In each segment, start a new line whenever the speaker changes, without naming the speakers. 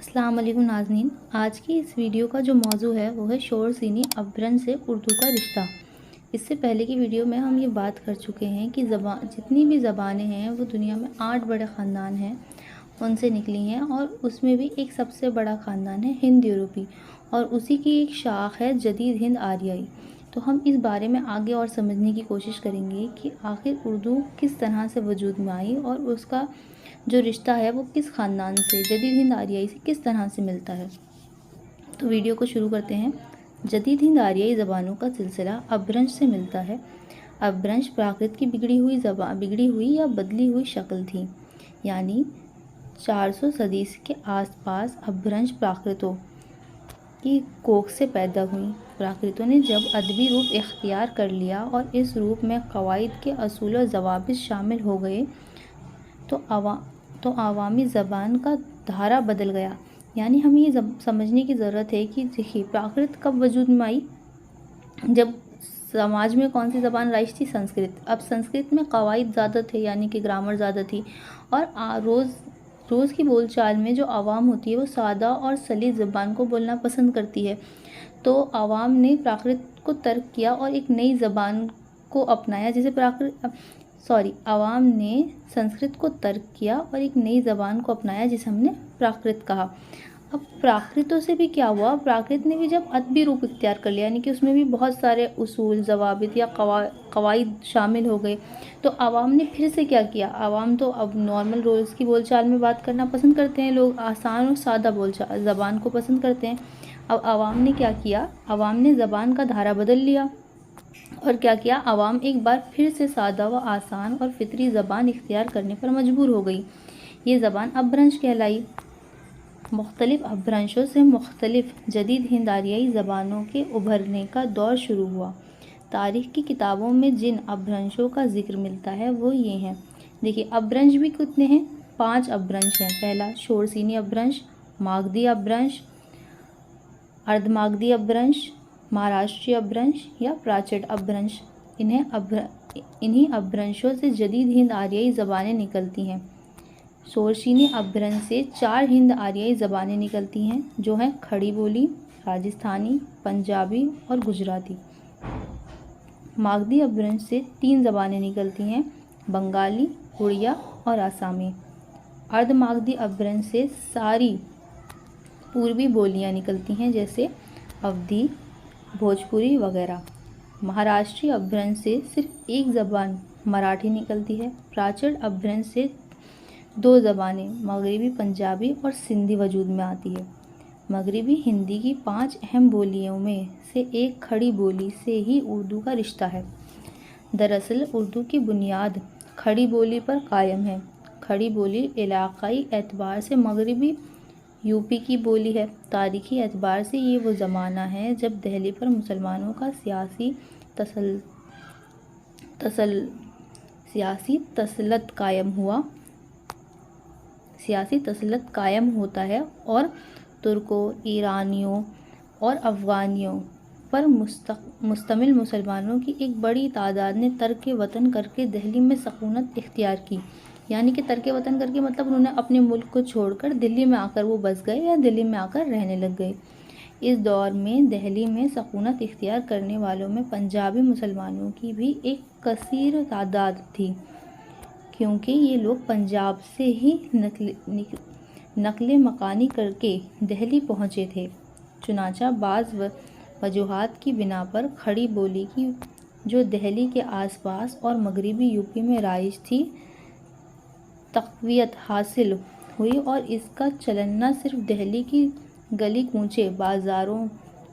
السلام علیکم ناظرین، آج کی اس ویڈیو کا جو موضوع ہے وہ ہے شور سینی ابرن سے اردو کا رشتہ۔ اس سے پہلے کی ویڈیو میں ہم یہ بات کر چکے ہیں کہ جتنی بھی زبانیں ہیں وہ دنیا میں 8 بڑے خاندان ہیں ان سے نکلی ہیں، اور اس میں بھی ایک سب سے بڑا خاندان ہے ہند یورپی، اور اسی کی ایک شاخ ہے جدید ہند آریائی۔ تو ہم اس بارے میں آگے اور سمجھنے کی کوشش کریں گے کہ آخر اردو کس طرح سے وجود میں آئی اور اس کا جو رشتہ ہے وہ کس خاندان سے، جدید ہند آریائی سے کس طرح سے ملتا ہے۔ تو ویڈیو کو شروع کرتے ہیں۔ جدید ہند آریائی زبانوں کا سلسلہ ابرنش سے ملتا ہے۔ ابرنش پراکرت کی بگڑی ہوئی یا بدلی ہوئی شکل تھی، یعنی 400 صدی کے آس پاس ابرنش پراکرتوں کی کوکھ سے پیدا ہوئیں۔ پراکرتوں نے جب ادبی روپ اختیار کر لیا اور اس روپ میں قواعد کے اصول و ضوابط شامل ہو گئے تو عوامی زبان کا دھارا بدل گیا۔ یعنی ہمیں یہ سمجھنے کی ضرورت ہے کہ دیکھیے پراکرت کب وجود میں آئی، جب سماج میں کون سی زبان رائج تھی؟ سنسکرت۔ اب سنسکرت میں قواعد زیادہ تھے، یعنی کہ گرامر زیادہ تھی، اور روز کی بول چال میں جو عوام ہوتی ہے وہ سادہ اور سلیس زبان کو بولنا پسند کرتی ہے۔ تو عوام نے پراکرت کو ترک کیا اور ایک نئی زبان کو اپنایا جسے عوام نے سنسکرت کو ترک کیا اور ایک نئی زبان کو اپنایا جسے ہم نے پراکرت کہا۔ اب پراکرتوں سے بھی کیا ہوا، پراکرت نے بھی جب ادبی روپ اختیار کر لیا، یعنی کہ اس میں بھی بہت سارے اصول، ضوابط یا قواعد شامل ہو گئے، تو عوام نے پھر سے کیا کیا، عوام تو اب نارمل روز کی بول چال میں بات کرنا پسند کرتے ہیں، لوگ آسان اور سادہ بول چال زبان کو پسند کرتے ہیں۔ اب عوام نے کیا کیا، عوام نے زبان کا دھارا بدل لیا اور کیا کیا، عوام ایک بار پھر سے سادہ و آسان اور فطری زبان اختیار کرنے پر مجبور ہو گئی۔ یہ زبان ابرنش کہلائی۔ مختلف ابرنشوں سے مختلف جدید ہند آریائی زبانوں کے ابھرنے کا دور شروع ہوا۔ تاریخ کی کتابوں میں جن ابرنشوں کا ذکر ملتا ہے وہ یہ ہیں۔ دیکھیے ابرنش بھی کتنے ہیں؟ 5 ابرنش ہیں۔ پہلا شور سینی ابرنش، ماگدھی ابرنش، ارد ماگدھی ابرنش، مہاراشٹری ابرنش یا پراچڈ ابرنش۔ انہی ابرنشوں سے جدید ہند آریائی زبانیں نکلتی ہیں۔ شورسینی ابرنش سے 4 ہند آریائی زبانیں نکلتی ہیں، جو ہیں کھڑی بولی، راجستھانی، پنجابی اور گجراتی۔ ماگدھی ابرنش سے 3 زبانیں نکلتی ہیں، بنگالی، اڑیا اور آسامی۔ ارد ماگدھی ابرنش سے ساری پوربی بولیاں نکلتی ہیں، جیسے اودھی، بھوجپوری وغیرہ۔ مہاراشٹری ابرنش سے صرف ایک زبان مراٹھی نکلتی ہے۔ پراچڈ ابرنش سے 2 زبانیں مغربی پنجابی اور سندھی وجود میں آتی ہے۔ مغربی ہندی کی 5 اہم بولیوں میں سے ایک کھڑی بولی سے ہی اردو کا رشتہ ہے۔ دراصل اردو کی بنیاد کھڑی بولی پر قائم ہے۔ کھڑی بولی علاقائی اعتبار سے مغربی یوپی کی بولی ہے۔ تاریخی اعتبار سے یہ وہ زمانہ ہے جب دہلی پر مسلمانوں کا سیاسی تسلط قائم ہوتا ہے، اور ترکوں، ایرانیوں اور افغانیوں پر مشتمل مسلمانوں کی ایک بڑی تعداد نے ترک وطن کر کے دہلی میں سکونت اختیار کی۔ یعنی کہ ترک وطن کر کے مطلب انہوں نے اپنے ملک کو چھوڑ کر دلی میں آ کر وہ بس گئے یا دلی میں آ کر رہنے لگ گئے۔ اس دور میں دہلی میں سکونت اختیار کرنے والوں میں پنجابی مسلمانوں کی بھی ایک کثیر تعداد تھی، کیونکہ یہ لوگ پنجاب سے ہی نقل مکانی کر کے دہلی پہنچے تھے۔ چنانچہ بعض وجوہات کی بنا پر کھڑی بولی کی جو دہلی کے آس پاس اور مغربی یوپی میں رائج تھی تقویت حاصل ہوئی، اور اس کا چلن نہ صرف دہلی کی گلی کوچے، بازاروں،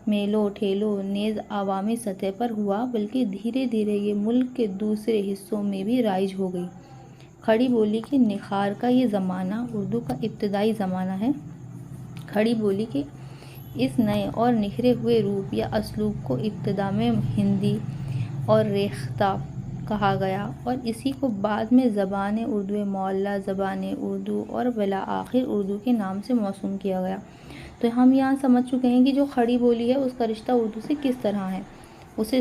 میلوں ٹھیلوں نیز عوامی سطح پر ہوا، بلکہ دھیرے دھیرے یہ ملک کے دوسرے حصوں میں بھی رائج ہو گئی۔ کھڑی بولی کے نکھار کا یہ زمانہ اردو کا ابتدائی زمانہ ہے۔ کھڑی بولی کے اس نئے اور نکھرے ہوئے روپ یا اسلوب کو ابتدا میں ہندی اور ریختہ کہا گیا، اور اسی کو بعد میں زبان اردو معلیٰ، زبان اردو اور بالآخر اردو کے نام سے موسوم کیا گیا۔ تو ہم یہاں سمجھ چکے ہیں کہ جو کھڑی بولی ہے اس کا رشتہ اردو سے کس طرح ہے۔ اسے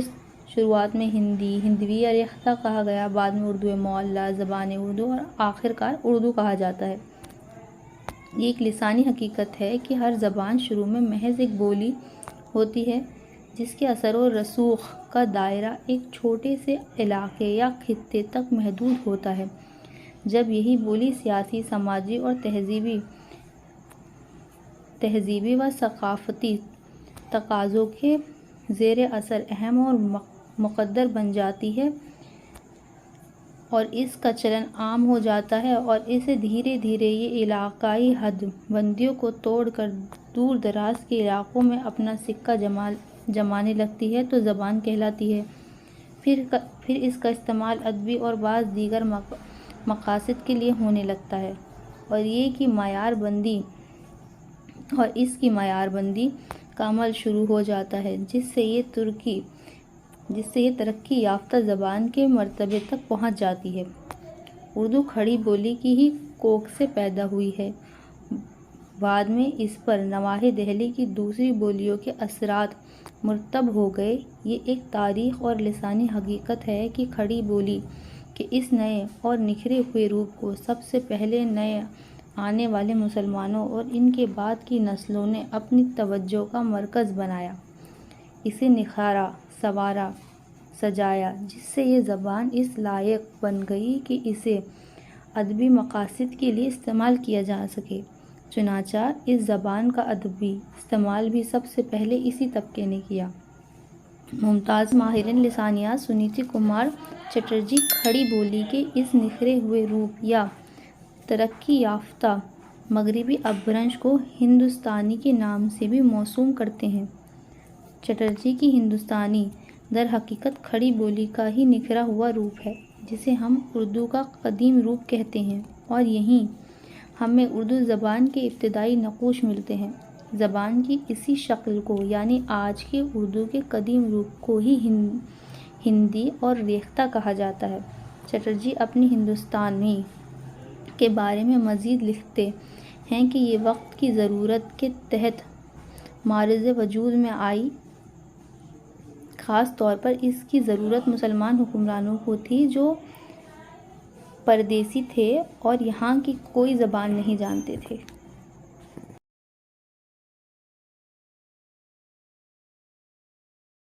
شروعات میں ہندوی یا ریختہ کہا گیا، بعد میں اردو معلیٰ، زبان اردو اور آخر کار اردو کہا جاتا ہے۔ یہ ایک لسانی حقیقت ہے کہ ہر زبان شروع میں محض ایک بولی ہوتی ہے جس کے اثر و رسوخ کا دائرہ ایک چھوٹے سے علاقے یا خطے تک محدود ہوتا ہے۔ جب یہی بولی سیاسی، سماجی اور تہذیبی و ثقافتی تقاضوں کے زیر اثر اہم اور مقدر بن جاتی ہے اور اس کا چلن عام ہو جاتا ہے اور اسے دھیرے دھیرے یہ علاقائی حد بندیوں کو توڑ کر دور دراز کے علاقوں میں اپنا سکہ جمانے لگتی ہے تو زبان کہلاتی ہے۔ پھر اس کا استعمال ادبی اور بعض دیگر مقاصد کے لیے ہونے لگتا ہے اور اس کی معیار بندی کا عمل شروع ہو جاتا ہے جس سے یہ ترقی یافتہ زبان کے مرتبے تک پہنچ جاتی ہے۔ اردو کھڑی بولی کی ہی کوکھ سے پیدا ہوئی ہے۔ بعد میں اس پر نواحِ دہلی کی دوسری بولیوں کے اثرات مرتب ہو گئے۔ یہ ایک تاریخی اور لسانی حقیقت ہے کہ کھڑی بولی کے اس نئے اور نکھرے ہوئے روپ کو سب سے پہلے نئے آنے والے مسلمانوں اور ان کے بعد کی نسلوں نے اپنی توجہ کا مرکز بنایا، اسے نکھارا، سنوارا، سجایا، جس سے یہ زبان اس لائق بن گئی کہ اسے ادبی مقاصد کے لیے استعمال کیا جا سکے۔ چنانچہ اس زبان کا ادبی استعمال بھی سب سے پہلے اسی طبقے نے کیا۔ ممتاز ماہرین لسانیات سنیتی کمار چٹرجی کھڑی بولی کے اس نکھرے ہوئے روپ یا ترقی یافتہ مغربی اپبھرنش کو ہندوستانی کے نام سے بھی موسوم کرتے ہیں۔ چٹرجی کی ہندوستانی در حقیقت کھڑی بولی کا ہی نکھرا ہوا روپ ہے جسے ہم اردو کا قدیم روپ کہتے ہیں اور یہیں ہمیں اردو زبان کے ابتدائی نقوش ملتے ہیں۔ زبان کی اسی شکل کو یعنی آج کے اردو کے قدیم روپ کو ہی ہندی اور ریختہ کہا جاتا ہے۔ چٹرجی اپنی ہندوستانی کے بارے میں مزید لکھتے ہیں کہ یہ وقت کی ضرورت کے تحت معرض وجود میں آئی۔ خاص طور پر اس کی ضرورت مسلمان حکمرانوں کو تھی جو پردیسی تھے اور یہاں کی کوئی زبان نہیں جانتے تھے۔